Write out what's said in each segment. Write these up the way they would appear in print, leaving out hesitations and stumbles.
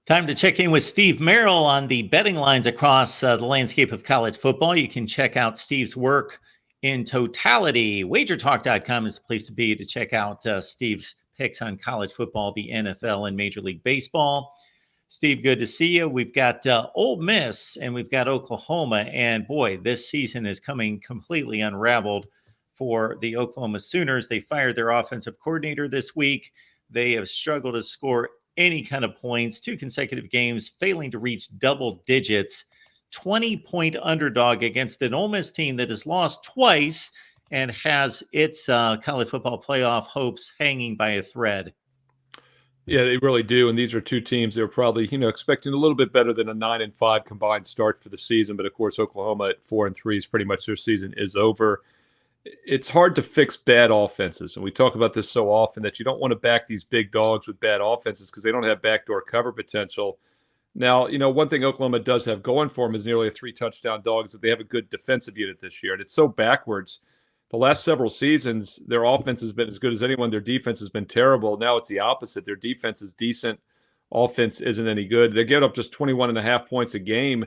Time to check in with Steve Merrill on the betting lines across the landscape of college football. You can check out Steve's work in totality. WagerTalk.com is the place to be to check out Steve's picks on college football, the NFL, and Major League Baseball. Steve, good to see you. We've got Ole Miss and we've got Oklahoma. And boy, this season is coming completely unraveled for the Oklahoma Sooners. They fired their offensive coordinator this week. They have struggled to score any kind of points, 2 consecutive games, failing to reach double digits, 20-point underdog against an Ole Miss team that has lost twice and has its college football playoff hopes hanging by a thread. Yeah, they really do. And these are two teams that were probably, expecting a little bit better than a 9-5 combined start for the season. But of course, Oklahoma at 4-3 is pretty much their season is over. It's hard to fix bad offenses. And we talk about this so often that you don't want to back these big dogs with bad offenses because they don't have backdoor cover potential. Now, one thing Oklahoma does have going for them is nearly a 3-touchdown dog is that they have a good defensive unit this year. And it's so backwards. The last several seasons, their offense has been as good as anyone. Their defense has been terrible. Now it's the opposite. Their defense is decent. Offense isn't any good. They get up just 21.5 points a game,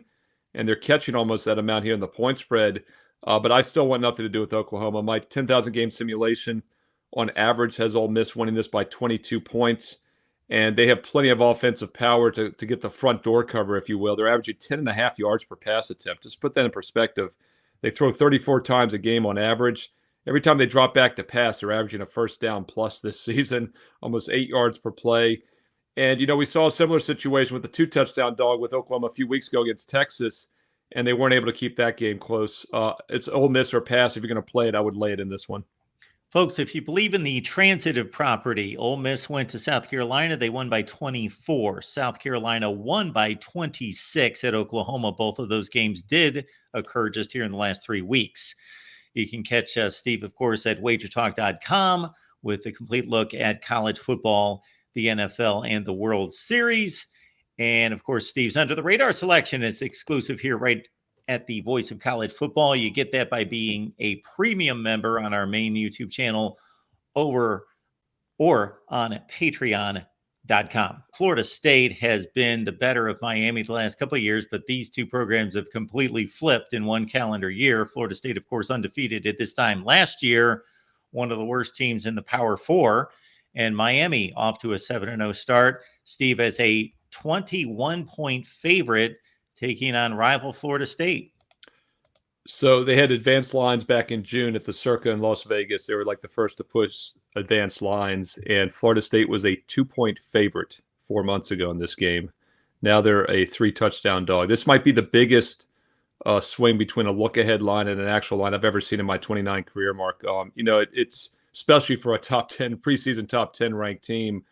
and they're catching almost that amount here in the point spread. But I still want nothing to do with Oklahoma. My 10,000 game simulation on average has Ole Miss winning this by 22 points. And they have plenty of offensive power to get the front door cover, if you will. They're averaging 10.5 yards per pass attempt. Just put that in perspective. They throw 34 times a game on average. Every time they drop back to pass, they're averaging a first down plus this season, almost 8 yards per play. And, we saw a similar situation with the 2-touchdown dog with Oklahoma a few weeks ago against Texas, and they weren't able to keep that game close. It's Ole Miss or pass. If you're going to play it, I would lay it in this one. Folks, if you believe in the transitive property, Ole Miss went to South Carolina. They won by 24. South Carolina won by 26 at Oklahoma. Both of those games did occur just here in the last 3 weeks. You can catch Steve, of course, at wagertalk.com with a complete look at college football, the NFL, and the World Series. And, of course, Steve's Under the Radar selection is exclusive here right at the Voice of College Football. You get that by being a premium member on our main YouTube channel or on Patreon.com. Florida State has been the better of Miami the last couple of years, but these two programs have completely flipped in one calendar year. Florida State, of course, undefeated at this time last year, one of the worst teams in the Power Four, and Miami off to a 7-0 start. Steve, as a 21-point favorite, taking on rival Florida State. So they had advanced lines back in June at the Circa in Las Vegas. They were like the first to push advanced lines, and Florida State was a 2-point favorite 4 months ago in this game. Now they're a 3-touchdown dog. This might be the biggest swing between a look-ahead line and an actual line I've ever seen in my 29 career mark. It's especially for a preseason top 10 ranked team.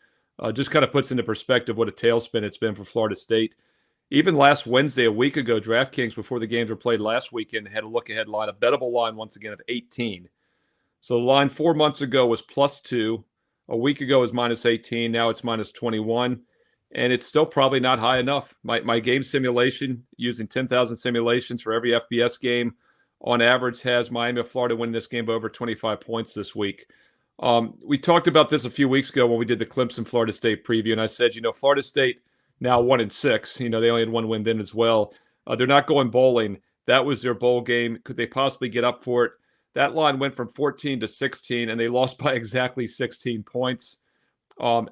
Just kind of puts into perspective what a tailspin it's been for Florida State. Even last Wednesday, a week ago, DraftKings, before the games were played last weekend, had a look-ahead line, a bettable line once again of 18. So the line 4 months ago was +2. A week ago was -18. Now it's -21. And it's still probably not high enough. My game simulation, using 10,000 simulations for every FBS game, on average has Miami of Florida winning this game by over 25 points this week. We talked about this a few weeks ago when we did the Clemson-Florida State preview, and I said, Florida State now 1-6. They only had one win then as well. They're not going bowling. That was their bowl game. Could they possibly get up for it? That line went from 14 to 16, and they lost by exactly 16 points.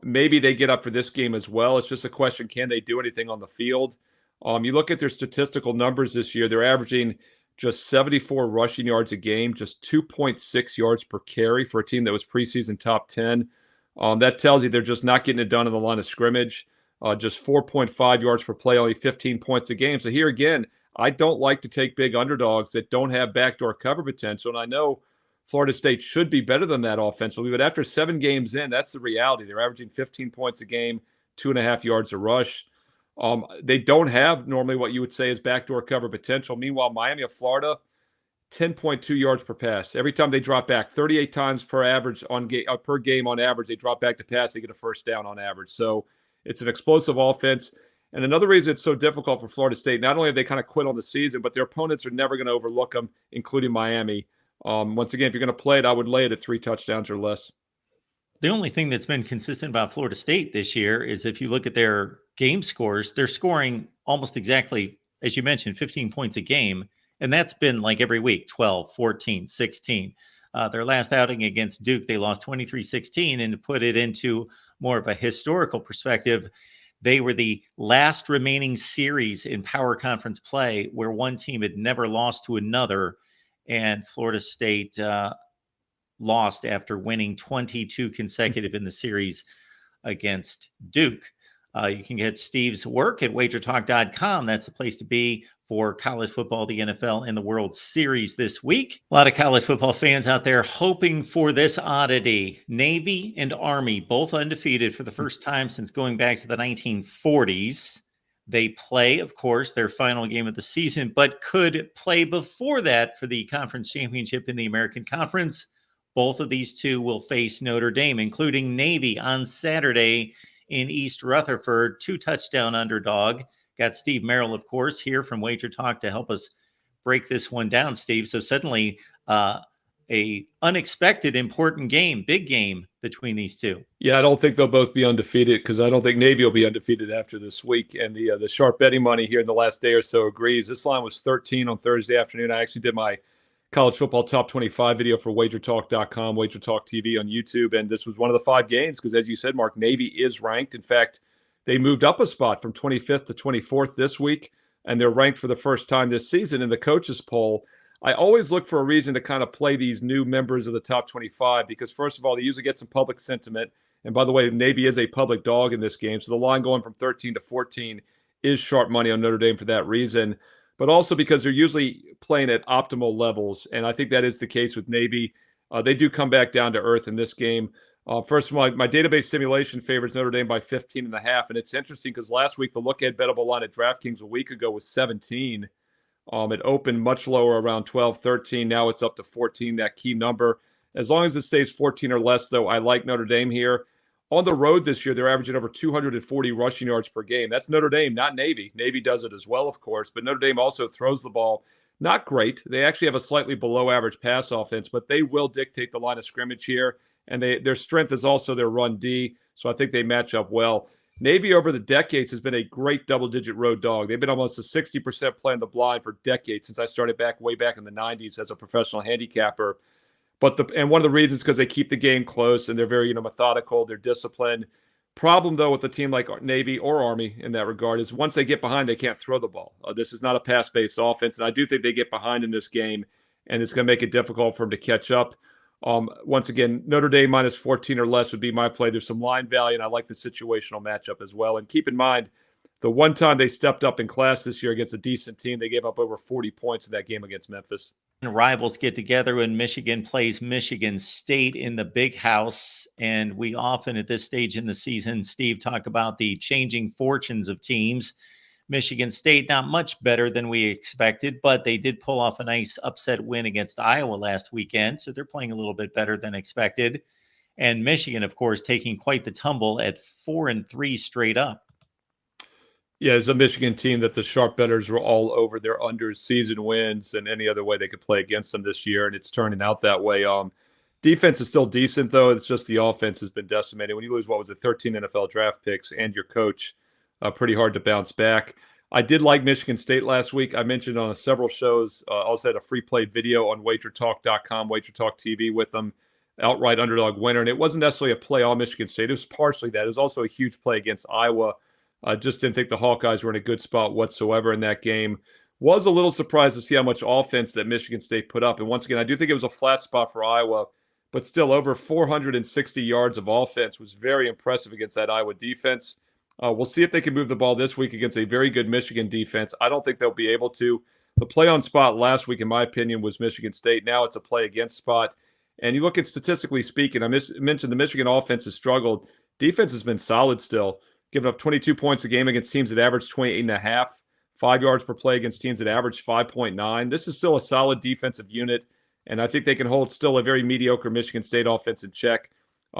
Maybe they get up for this game as well. It's just a question, can they do anything on the field? You look at their statistical numbers this year, they're averaging just 74 rushing yards a game, just 2.6 yards per carry for a team that was preseason top 10. That tells you they're just not getting it done on the line of scrimmage. Just 4.5 yards per play, only 15 points a game. So here again, I don't like to take big underdogs that don't have backdoor cover potential. And I know Florida State should be better than that offensively, but after 7 games in, that's the reality. They're averaging 15 points a game, 2.5 yards a rush. They don't have normally what you would say is backdoor cover potential. Meanwhile, Miami of Florida, 10.2 yards per pass. Every time they drop back, 38 times per game on average, they drop back to pass, they get a first down on average. So it's an explosive offense. And another reason it's so difficult for Florida State, not only have they kind of quit on the season, but their opponents are never going to overlook them, including Miami. Once again, if you're going to play it, I would lay it at 3 touchdowns or less. The only thing that's been consistent about Florida State this year is if you look at their game scores, they're scoring almost exactly, as you mentioned, 15 points a game. And that's been like every week, 12, 14, 16. Their last outing against Duke, they lost 23-16. And to put it into more of a historical perspective, they were the last remaining series in power conference play where one team had never lost to another. And Florida State lost after winning 22 consecutive in the series against Duke. You can get Steve's work at wagertalk.com. That's the place to be for college football, the NFL, and the World Series this week. A lot of college football fans out there hoping for this oddity. Navy and Army, both undefeated for the first time since going back to the 1940s. They play, of course, their final game of the season, but could play before that for the conference championship in the American Conference. Both of these two will face Notre Dame, including Navy on Saturday in East Rutherford, 2-touchdown underdog. Got Steve Merrill, of course, here from Wager Talk to help us break this one down, Steve. So suddenly a unexpected important game, big game between these two. Yeah, I don't think they'll both be undefeated because I don't think Navy will be undefeated after this week. And the sharp betting money here in the last day or so agrees. This line was 13 on Thursday afternoon. I actually did my college football top 25 video for wagertalk.com, wagertalk TV on YouTube. And this was one of the 5 games because, as you said, Mark, Navy is ranked. In fact, they moved up a spot from 25th to 24th this week, and they're ranked for the first time this season in the coaches poll. I always look for a reason to kind of play these new members of the top 25 because, first of all, they usually get some public sentiment. And by the way, Navy is a public dog in this game. So the line going from 13 to 14 is sharp money on Notre Dame for that reason. But also because they're usually playing at optimal levels. And I think that is the case with Navy. They do come back down to earth in this game. First of all, my database simulation favors Notre Dame by 15.5. And it's interesting because last week, the look-ahead bettable line at DraftKings a week ago was 17. It opened much lower around 12, 13. Now it's up to 14, that key number. As long as it stays 14 or less, though, I like Notre Dame here. On the road this year, they're averaging over 240 rushing yards per game. That's Notre Dame, not Navy. Navy does it as well, of course, but Notre Dame also throws the ball. Not great. They actually have a slightly below average pass offense, but they will dictate the line of scrimmage here. And their strength is also their run D, so I think they match up well. Navy over the decades has been a great double-digit road dog. They've been almost a 60% play in the blind for decades since I started way back in the 90s as a professional handicapper. And one of the reasons is because they keep the game close and they're very methodical, they're disciplined. Problem, though, with a team like Navy or Army in that regard is once they get behind, they can't throw the ball. This is not a pass-based offense, and I do think they get behind in this game, and it's going to make it difficult for them to catch up. Once again, Notre Dame minus 14 or less would be my play. There's some line value, and I like the situational matchup as well. And keep in mind, the one time they stepped up in class this year against a decent team, they gave up over 40 points in that game against Memphis. Rivals get together when Michigan plays Michigan State in the Big House. And we often at this stage in the season, Steve, talk about the changing fortunes of teams. Michigan State, not much better than we expected, but they did pull off a nice upset win against Iowa last weekend. So they're playing a little bit better than expected. And Michigan, of course, taking quite the tumble at 4-3 straight up. Yeah, it's a Michigan team that the sharp bettors were all over their unders, season wins, and any other way they could play against them this year, and it's turning out that way. Defense is still decent, though. It's just the offense has been decimated. When you lose, 13 NFL draft picks and your coach, pretty hard to bounce back. I did like Michigan State last week. I mentioned on several shows. Also had a free play video on wagertalk.com, wagertalk TV with them, outright underdog winner. And it wasn't necessarily a play on Michigan State. It was partially that. It was also a huge play against Iowa. I just didn't think the Hawkeyes were in a good spot whatsoever in that game. Was a little surprised to see how much offense that Michigan State put up. And once again, I do think it was a flat spot for Iowa, but still over 460 yards of offense was very impressive against that Iowa defense. We'll see if they can move the ball this week against a very good Michigan defense. I don't think they'll be able to. The play on spot last week, in my opinion, was Michigan State. Now it's a play against spot. And you look at statistically speaking, I mentioned the Michigan offense has struggled. Defense has been solid still, giving up 22 points a game against teams that average 28.5, 5 yards per play against teams that average 5.9. This is still a solid defensive unit, and I think they can hold still a very mediocre Michigan State offense in check.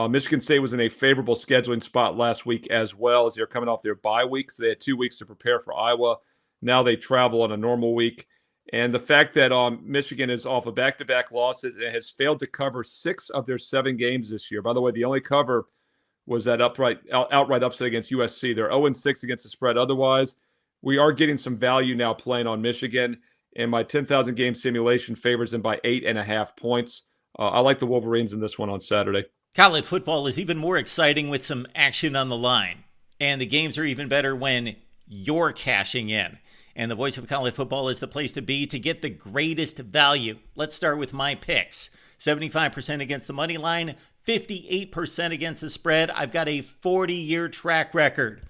Michigan State was in a favorable scheduling spot last week as well, as they're coming off their bye week. So they had 2 weeks to prepare for Iowa. Now they travel on a normal week. And the fact that Michigan is off of back-to-back losses and has failed to cover 6 of their 7 games this year. By the way, the only cover was that outright upset against USC. They're 0-6 against the spread. Otherwise, we are getting some value now playing on Michigan, and my 10,000 game simulation favors them by 8.5 points. I like the Wolverines in this one on Saturday. College football is even more exciting with some action on the line. And the games are even better when you're cashing in. And the Voice of College Football is the place to be to get the greatest value. Let's start with my picks. 75% against the money line, 58% against the spread. I've got a 40-year track record.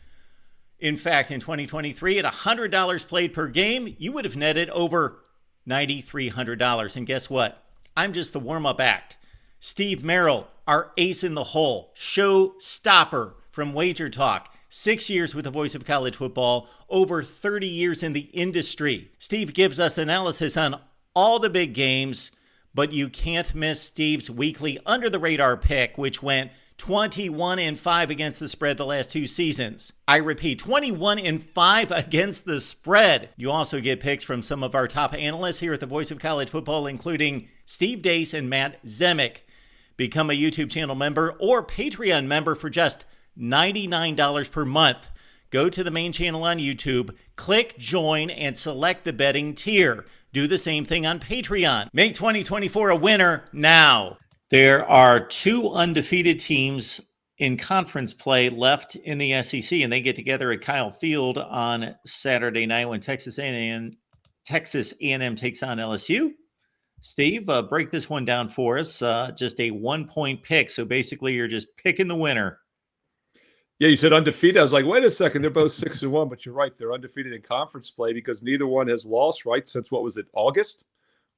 In fact, in 2023, at $100 played per game, you would have netted over $9,300. And guess what? I'm just the warm-up act. Steve Merrill, our ace in the hole, show stopper from Wager Talk. 6 years with the Voice of College Football, over 30 years in the industry. Steve gives us analysis on all the big games, but you can't miss Steve's weekly under-the-radar pick, which went 21-5 against the spread the last 2 seasons. I repeat, 21-5 against the spread. You also get picks from some of our top analysts here at the Voice of College Football, including Steve Dace and Matt Zemek. Become a YouTube channel member or Patreon member for just $99 per month. Go to the main channel on YouTube, click join, and select the betting tier. Do the same thing on Patreon. Make 2024 a winner now. There are 2 undefeated teams in conference play left in the SEC, and they get together at Kyle Field on Saturday night when Texas A&M takes on LSU. Steve, break this one down for us. Just a 1-point pick, so basically you're just picking the winner. Yeah, you said undefeated. I was like, wait a second, they're both 6-1, but you're right. They're undefeated in conference play because neither one has lost, right, since what was it, August?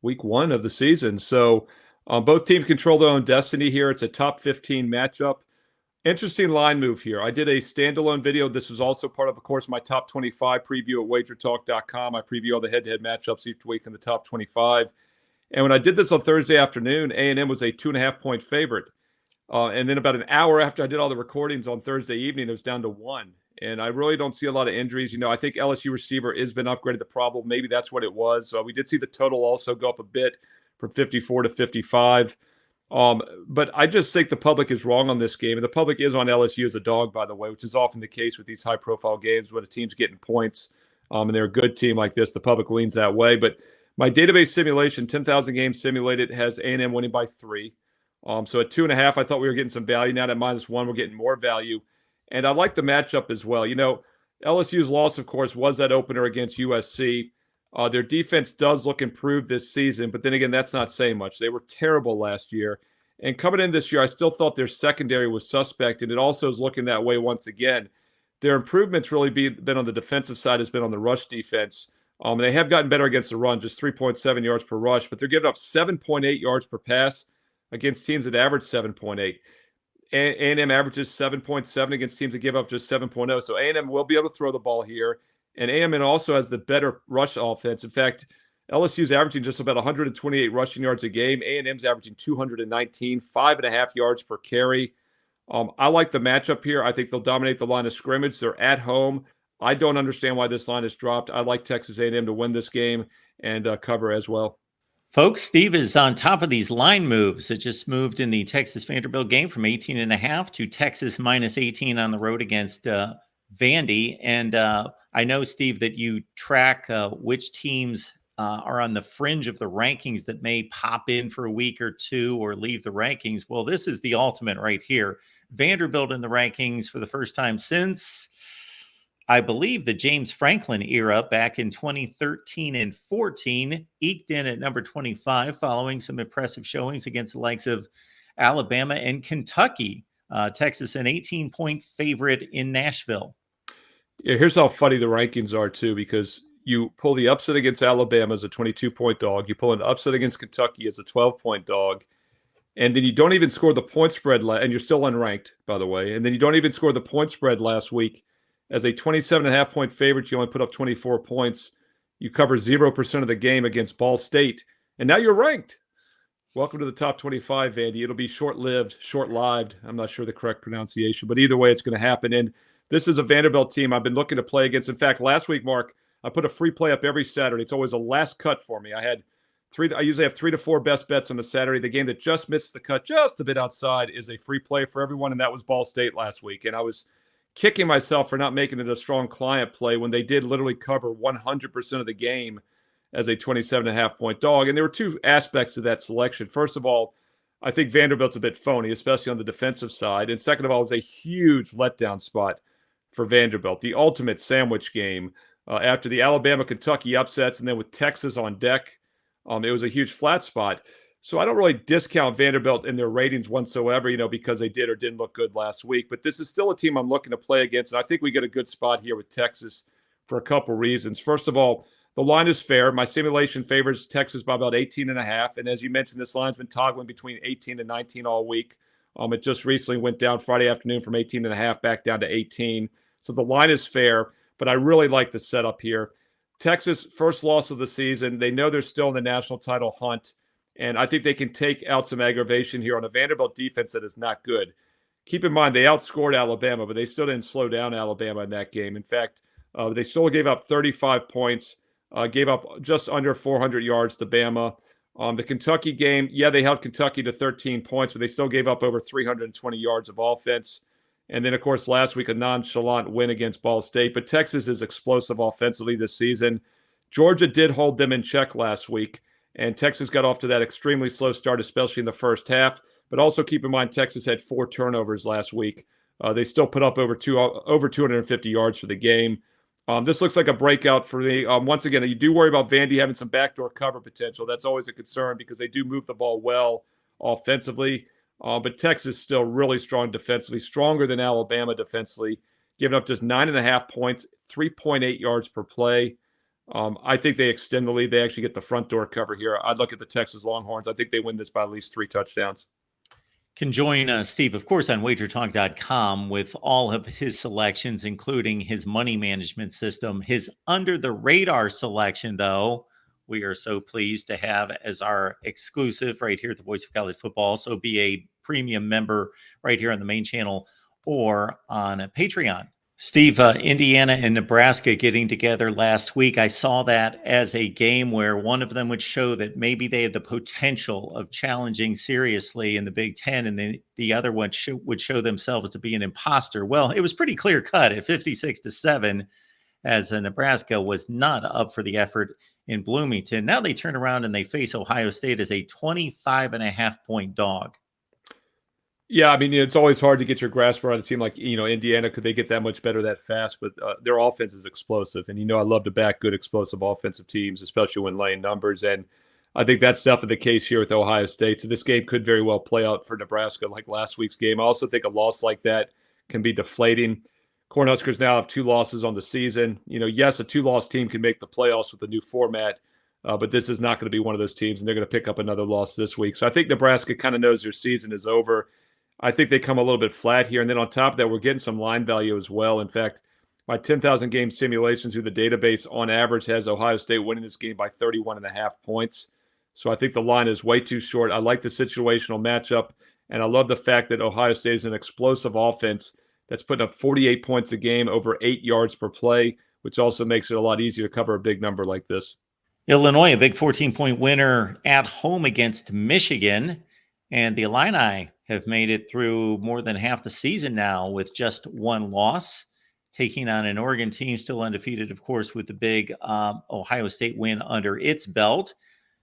Week 1 of the season. So both teams control their own destiny here. It's a top 15 matchup. Interesting line move here. I did a standalone video. This was also part of course, my top 25 preview at wagertalk.com. I preview all the head-to-head matchups each week in the top 25. And when I did this on Thursday afternoon, A&M was a 2.5-point favorite. And then about an hour after I did all the recordings on Thursday evening, it was down to 1. And I really don't see a lot of injuries. You know, I think LSU receiver has been upgraded. The problem, maybe that's what it was. So we did see the total also go up a bit from 54 to 55. But I just think the public is wrong on this game. And the public is on LSU as a dog, by the way, which is often the case with these high-profile games when a team's getting points and they're a good team like this. The public leans that way. But my database simulation, 10,000 games simulated, has A&M winning by 3. So at 2.5, I thought we were getting some value. Now at -1, we're getting more value. And I like the matchup as well. You know, LSU's loss, of course, was that opener against USC. Their defense does look improved this season, but then again, that's not saying much. They were terrible last year. And coming in this year, I still thought their secondary was suspect, and it also is looking that way once again. Their improvements really been on the defensive side, has been on the rush defense. They have gotten better against the run, just 3.7 yards per rush, but they're giving up 7.8 yards per pass against teams that average 7.8. A&M averages 7.7 against teams that give up just 7.0. So A&M will be able to throw the ball here. And A&M also has the better rush offense. In fact, LSU's averaging just about 128 rushing yards a game. A&M's averaging 219, 5.5 yards per carry. I like the matchup here. I think they'll dominate the line of scrimmage. They're at home. I don't understand why this line is dropped. I like Texas A&M to win this game and cover as well. Folks, Steve is on top of these line moves. It just moved in the Texas-Vanderbilt game from 18.5 to Texas -18 on the road against Vandy. And I know, Steve, that you track which teams are on the fringe of the rankings that may pop in for a week or two or leave the rankings. Well, this is the ultimate right here. Vanderbilt in the rankings for the first time since, I believe, the James Franklin era back in 2013 and 14, eked in at number 25 following some impressive showings against the likes of Alabama and Kentucky. Texas, an 18-point favorite in Nashville. Yeah, here's how funny the rankings are, too, because you pull the upset against Alabama as a 22-point dog. You pull an upset against Kentucky as a 12-point dog. And then you don't even score the point spread, and you're still unranked, by the way. And then you don't even score the point spread last week. As a 27.5-point favorite, you only put up 24 points. You cover 0% of the game against Ball State. And now you're ranked. Welcome to the top 25, Vandy. It'll be short-lived, short-lived. I'm not sure the correct pronunciation, but either way, it's going to happen. And this is a Vanderbilt team I've been looking to play against. In fact, last week, Mark, I put a free play up every Saturday. It's always a last cut for me. I had I usually have 3 to 4 best bets on the Saturday. The game that just missed the cut just a bit outside is a free play for everyone, and that was Ball State last week. And I was kicking myself for not making it a strong client play when they did literally cover 100% of the game as a 27.5-point dog. And there were two aspects to that selection. First of all, I think Vanderbilt's a bit phony, especially on the defensive side. And second of all, it was a huge letdown spot for Vanderbilt, the ultimate sandwich game after the Alabama-Kentucky upsets and then with Texas on deck. It was a huge flat spot. So I don't really discount Vanderbilt in their ratings whatsoever, because they did or didn't look good last week. But this is still a team I'm looking to play against. And I think we get a good spot here with Texas for a couple reasons. First of all, the line is fair. My simulation favors Texas by about 18.5. And as you mentioned, this line's been toggling between 18 and 19 all week. It just recently went down Friday afternoon from 18.5 back down to 18. So the line is fair, but I really like the setup here. Texas, first loss of the season. They know they're still in the national title hunt. And I think they can take out some aggravation here on a Vanderbilt defense that is not good. Keep in mind, they outscored Alabama, but they still didn't slow down Alabama in that game. In fact, they still gave up 35 points, gave up just under 400 yards to Bama. The Kentucky game, they held Kentucky to 13 points, but they still gave up over 320 yards of offense. And then, of course, last week, a nonchalant win against Ball State. But Texas is explosive offensively this season. Georgia did hold them in check last week. And Texas got off to that extremely slow start, especially in the first half. But also keep in mind, Texas had 4 turnovers last week. They still put up over 250 yards for the game. This looks like a breakout for me. Once again, you do worry about Vandy having some backdoor cover potential. That's always a concern because they do move the ball well offensively. But Texas still really strong defensively, stronger than Alabama defensively, giving up just 9.5 points, 3.8 yards per play. I think they extend the lead. They actually get the front door cover here. I'd look at the Texas Longhorns. I think they win this by at least 3 touchdowns. Can join Steve, of course, on wagertalk.com with all of his selections, including his money management system. His under-the-radar selection, though, we are so pleased to have as our exclusive right here at the Voice of College Football. So be a premium member right here on the main channel or on Patreon. Steve, Indiana and Nebraska getting together last week. I saw that as a game where one of them would show that maybe they had the potential of challenging seriously in the Big Ten, and the other one would show themselves to be an imposter. Well, it was pretty clear cut at 56-7, as Nebraska was not up for the effort in Bloomington. Now they turn around and they face Ohio State as a 25.5-point dog. Yeah, I mean, it's always hard to get your grasp around a team like, Indiana. Could they get that much better that fast? But their offense is explosive. And, I love to back good explosive offensive teams, especially when laying numbers. And I think that's definitely the case here with Ohio State. So this game could very well play out for Nebraska like last week's game. I also think a loss like that can be deflating. Cornhuskers now have 2 losses on the season. Yes, a 2-loss team can make the playoffs with the new format. But this is not going to be one of those teams, and they're going to pick up another loss this week. So I think Nebraska kind of knows their season is over. I think they come a little bit flat here. And then on top of that, we're getting some line value as well. In fact, my 10,000 game simulation through the database on average has Ohio State winning this game by 31.5 points. So I think the line is way too short. I like the situational matchup, and I love the fact that Ohio State is an explosive offense that's putting up 48 points a game, over 8 yards per play, which also makes it a lot easier to cover a big number like this. Illinois, a big 14-point winner at home against Michigan. And the Illini have made it through more than half the season now with just 1 loss, taking on an Oregon team still undefeated, of course, with the big Ohio State win under its belt.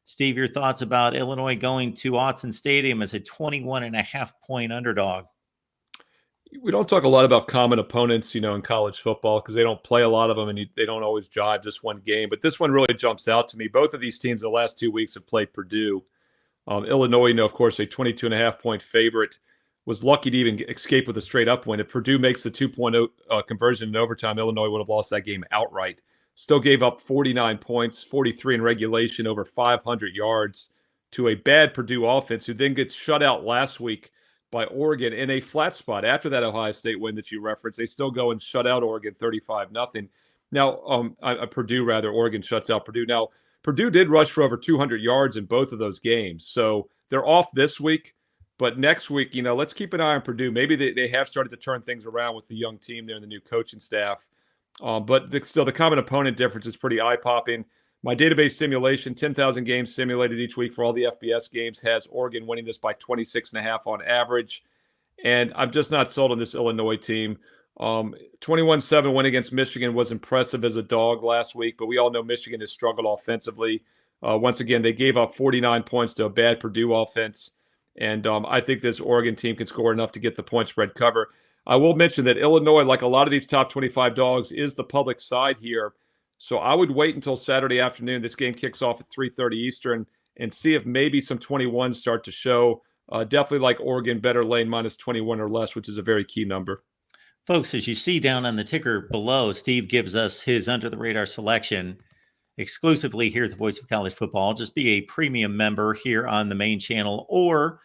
Steve, your thoughts about Illinois going to Autzen Stadium as a 21.5-point underdog? We don't talk a lot about common opponents, in college football because they don't play a lot of them and they don't always jive just one game. But this one really jumps out to me. Both of these teams the last 2 weeks have played Purdue. Illinois, of course, a 22.5-point favorite, was lucky to even escape with a straight-up win. If Purdue makes the 2-point conversion in overtime, Illinois would have lost that game outright. Still gave up 49 points, 43 in regulation, over 500 yards to a bad Purdue offense who then gets shut out last week by Oregon in a flat spot. After that Ohio State win that you referenced, they still go and shut out Oregon 35-0. Now, Oregon shuts out Purdue. Now, Purdue did rush for over 200 yards in both of those games. So they're off this week. But next week, let's keep an eye on Purdue. Maybe they have started to turn things around with the young team there and the new coaching staff. But still, the common opponent difference is pretty eye-popping. My database simulation, 10,000 games simulated each week for all the FBS games, has Oregon winning this by 26.5 on average. And I'm just not sold on this Illinois team. 21-7 win against Michigan was impressive as a dog last week, but we all know Michigan has struggled offensively. Once again, they gave up 49 points to a bad Purdue offense. And I think this Oregon team can score enough to get the point spread cover. I will mention that Illinois, like a lot of these top 25 dogs, is the public side here. So I would wait until Saturday afternoon. This game kicks off at 3:30 Eastern and see if maybe some 21s start to show. Definitely like Oregon, better lane minus 21 or less, which is a very key number. Folks, as you see down on the ticker below, Steve gives us his under-the-radar selection exclusively here at the Voice of College Football. Just be a premium member here on the main channel or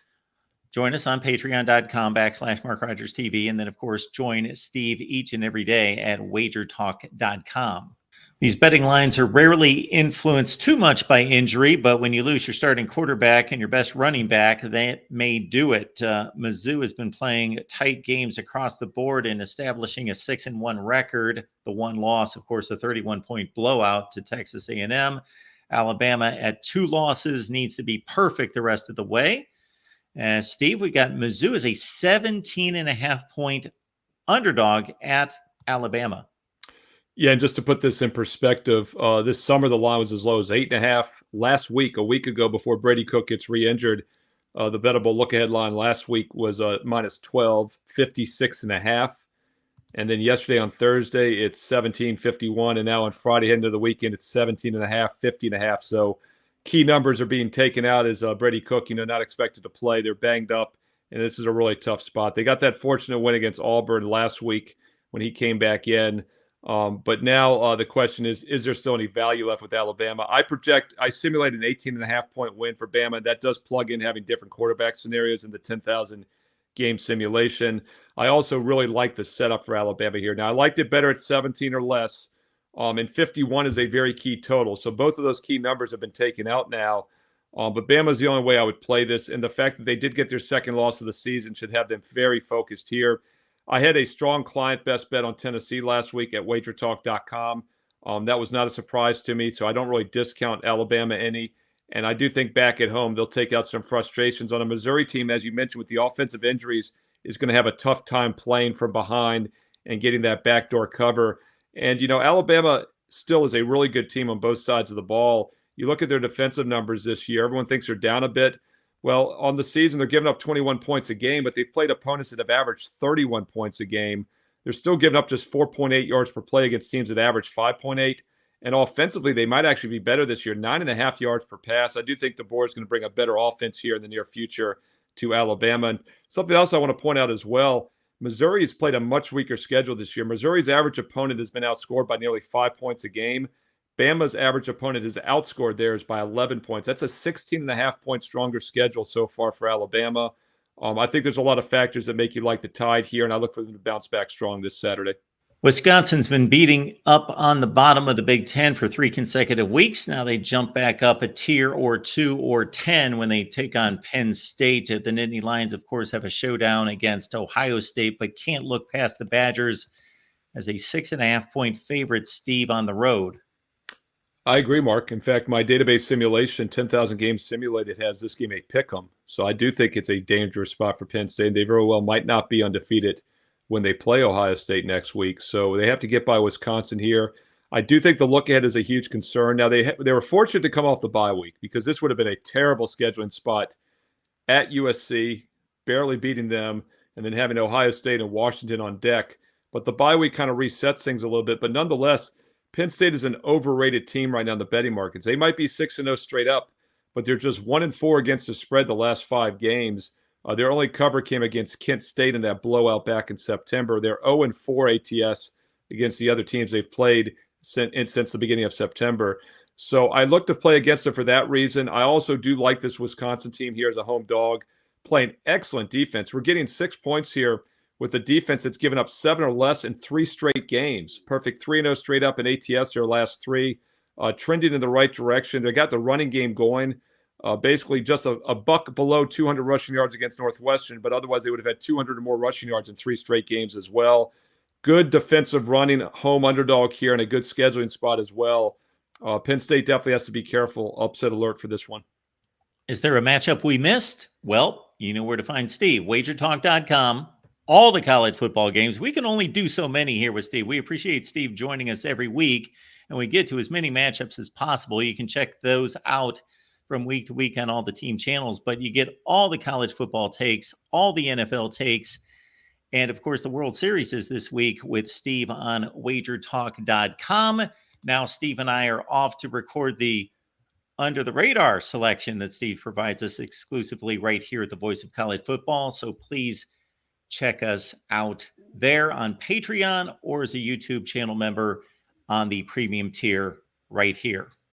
join us on patreon.com/MarkRogersTV. And then, of course, join Steve each and every day at wagertalk.com. These betting lines are rarely influenced too much by injury, but when you lose your starting quarterback and your best running back, that may do it. Mizzou has been playing tight games across the board and establishing a 6-1 record. The one loss, of course, a 31-point blowout to Texas A&M. Alabama at 2 losses needs to be perfect the rest of the way. Steve, we got Mizzou as a 17.5-point underdog at Alabama. Yeah, and just to put this in perspective, this summer the line was as low as 8.5. Last week, a week ago, before Brady Cook gets re-injured, the bettable look-ahead line last week was minus 12, 56.5. And then yesterday on Thursday, it's 17.51. And now on Friday, into the weekend, it's 17.5, 50.5. So key numbers are being taken out as Brady Cook, not expected to play. They're banged up, and this is a really tough spot. They got that fortunate win against Auburn last week when he came back in. But now the question is there still any value left with Alabama? I simulate an 18.5-point win for Bama, and that does plug in having different quarterback scenarios in the 10,000 game simulation. I also really like the setup for Alabama here. Now, I liked it better at 17 or less, and 51 is a very key total. So both of those key numbers have been taken out now. But Bama's the only way I would play this, and the fact that they did get their second loss of the season should have them very focused here. I had a strong client best bet on Tennessee last week at wagertalk.com. That was not a surprise to me, so I don't really discount Alabama any. And I do think back at home, they'll take out some frustrations on a Missouri team, as you mentioned, with the offensive injuries, is going to have a tough time playing from behind and getting that backdoor cover. And, Alabama still is a really good team on both sides of the ball. You look at their defensive numbers this year, everyone thinks they're down a bit. Well, on the season, they're giving up 21 points a game, but they've played opponents that have averaged 31 points a game. They're still giving up just 4.8 yards per play against teams that average 5.8. And offensively, they might actually be better this year, 9.5 yards per pass. I do think the board is going to bring a better offense here in the near future to Alabama. And something else I want to point out as well, Missouri has played a much weaker schedule this year. Missouri's average opponent has been outscored by nearly 5 points a game. Bama's average opponent has outscored theirs by 11 points. That's a 16.5-point stronger schedule so far for Alabama. I think there's a lot of factors that make you like the Tide here, and I look for them to bounce back strong this Saturday. Wisconsin's been beating up on the bottom of the Big Ten for 3 consecutive weeks. Now they jump back up a tier or 2 or 10 when they take on Penn State. The Nittany Lions, of course, have a showdown against Ohio State, but can't look past the Badgers as a 6.5-point favorite, Steve, on the road. I agree, Mark. In fact, my database simulation, 10,000 games simulated, has this game a pick'em. So I do think it's a dangerous spot for Penn State. They very well might not be undefeated when they play Ohio State next week. So they have to get by Wisconsin here. I do think the look ahead is a huge concern. Now, they were fortunate to come off the bye week because this would have been a terrible scheduling spot at USC, barely beating them, and then having Ohio State and Washington on deck. But the bye week kind of resets things a little bit. But nonetheless, Penn State is an overrated team right now in the betting markets. They might be 6-0 straight up, but they're just 1-4 against the spread the last 5 games. Their only cover came against Kent State in that blowout back in September. They're 0-4 ATS against the other teams they've played since the beginning of September. So I look to play against them for that reason. I also do like this Wisconsin team here as a home dog, playing excellent defense. We're getting 6 points here with a defense that's given up 7 or less in 3 straight games. Perfect 3-0 straight up in ATS their last 3. Trending in the right direction. They got the running game going. Basically just a buck below 200 rushing yards against Northwestern, but otherwise they would have had 200 or more rushing yards in 3 straight games as well. Good defensive running, home underdog here, and a good scheduling spot as well. Penn State definitely has to be careful. Upset alert for this one. Is there a matchup we missed? Well, you know where to find Steve. WagerTalk.com. All the college football games. We can only do so many here with Steve. We appreciate Steve joining us every week, and we get to as many matchups as possible. You can check those out from week to week on all the team channels, but you get all the college football takes, all the NFL takes, and of course, the World Series is this week with Steve on WagerTalk.com. Now, Steve and I are off to record the Under the Radar selection that Steve provides us exclusively right here at the Voice of College Football. So please check us out there on Patreon or as a YouTube channel member on the premium tier right here.